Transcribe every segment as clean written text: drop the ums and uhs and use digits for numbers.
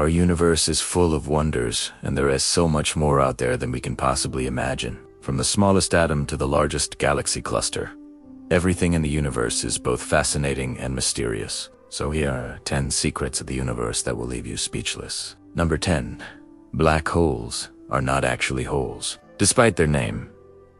Our universe is full of wonders, and there is so much more out there than we can possibly imagine. From the smallest atom to the largest galaxy cluster, everything in the universe is both fascinating and mysterious. So here are 10 secrets of the universe that will leave you speechless. Number 10. Black holes are not actually holes. Despite their name,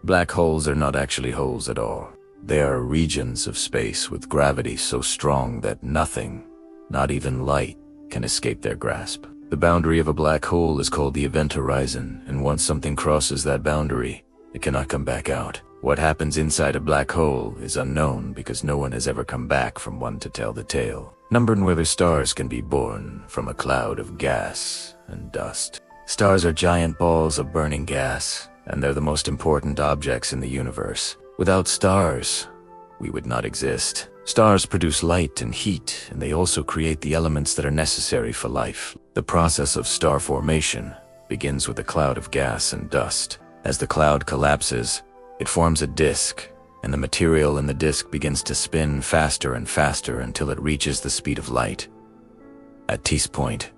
black holes are not actually holes at all. They are regions of space with gravity so strong that nothing, not even light, can escape their grasp. The boundary of a black hole is called the event horizon, and once something crosses that boundary, it cannot come back out. What happens inside a black hole is unknown because no one has ever come back from one to tell the tale. Number 9. Whether stars can be born from a cloud of gas and dust. Stars are giant balls of burning gas, and they're the most important objects in the universe. Without stars, we would not exist. Stars produce light and heat, and they also create the elements that are necessary for life. The process of star formation begins with a cloud of gas and dust. As the cloud collapses, it forms a disk, and the material in the disk begins to spin faster and faster until it reaches the speed of light. At this point,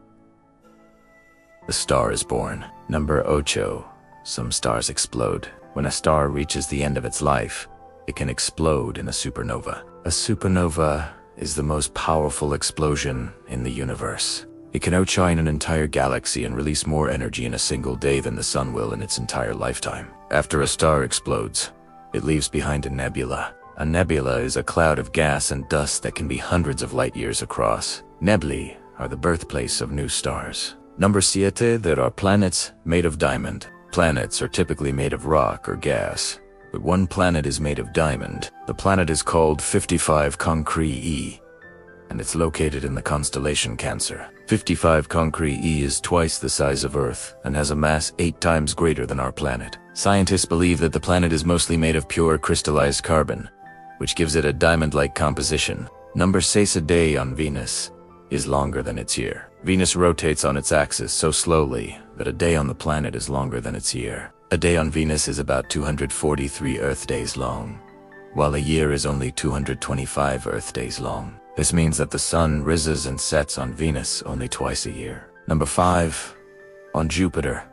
the star is born. Number 8. Some stars explode. When a star reaches the end of its life, it can explode in a supernova. A supernova is the most powerful explosion in the universe. It can outshine an entire galaxy and release more energy in a single day than the sun will in its entire lifetime. After a star explodes, it leaves behind a nebula. A nebula is a cloud of gas and dust that can be hundreds of light years across. Nebulae are the birthplace of new stars. Number 7. There are planets made of diamond. Planets are typically made of rock or gas, but one planet is made of diamond. The planet is called 55 Cancri E, and it's located in the constellation Cancer. 55 Cancri E is twice the size of Earth and has a mass 8 times greater than our planet. Scientists believe that the planet is mostly made of pure crystallized carbon, which gives it a diamond-like composition. Number 6. A day on Venus is longer than its year. Venus rotates on its axis so slowly that a day on the planet is longer than its year. A day on Venus is about 243 Earth days long, while a year is only 225 Earth days long. This means that the sun rises and sets on Venus only twice a year. Number 5. On Jupiter,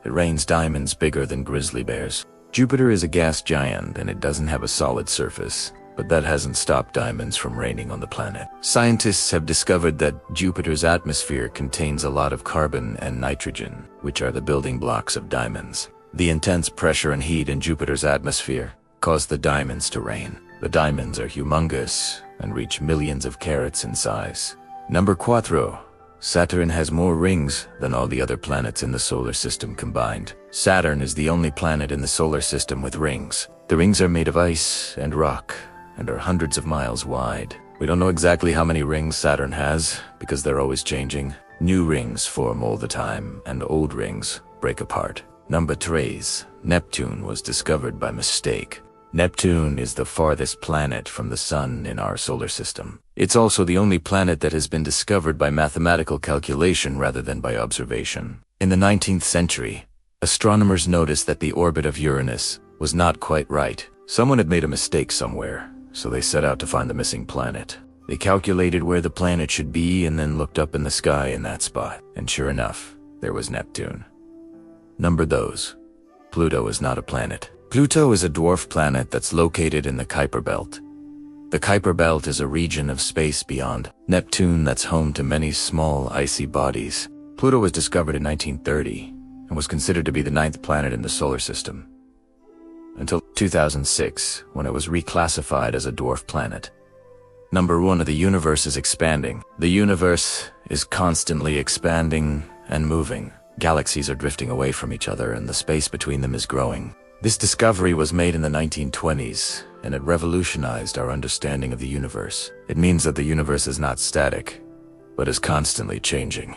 it rains diamonds bigger than grizzly bears. Jupiter is a gas giant and it doesn't have a solid surface, but that hasn't stopped diamonds from raining on the planet. Scientists have discovered that Jupiter's atmosphere contains a lot of carbon and nitrogen, which are the building blocks of diamonds. The intense pressure and heat in Jupiter's atmosphere cause the diamonds to rain. The diamonds are humongous and reach millions of carats in size. Number 4. Saturn has more rings than all the other planets in the solar system combined. Saturn is the only planet in the solar system with rings. The rings are made of ice and rock and are hundreds of miles wide. We don't know exactly how many rings Saturn has because they're always changing. New rings form all the time and old rings break apart. Number 3. Neptune was discovered by mistake. Neptune is the farthest planet from the sun in our solar system. It's also the only planet that has been discovered by mathematical calculation rather than by observation. In the 19th century, astronomers noticed that the orbit of Uranus was not quite right. Someone had made a mistake somewhere, so they set out to find the missing planet. They calculated where the planet should be and then looked up in the sky in that spot. And sure enough, there was Neptune. Number 2. Pluto is not a planet. Pluto is a dwarf planet that's located in the Kuiper Belt. The Kuiper Belt is a region of space beyond Neptune that's home to many small icy bodies. Pluto was discovered in 1930 and was considered to be the 9th planet in the solar system, until 2006 when it was reclassified as a dwarf planet. Number 1. The universe is expanding. The universe is constantly expanding and moving. Galaxies are drifting away from each other and the space between them is growing. This discovery was made in the 1920s, and it revolutionized our understanding of the universe. It means that the universe is not static, but is constantly changing.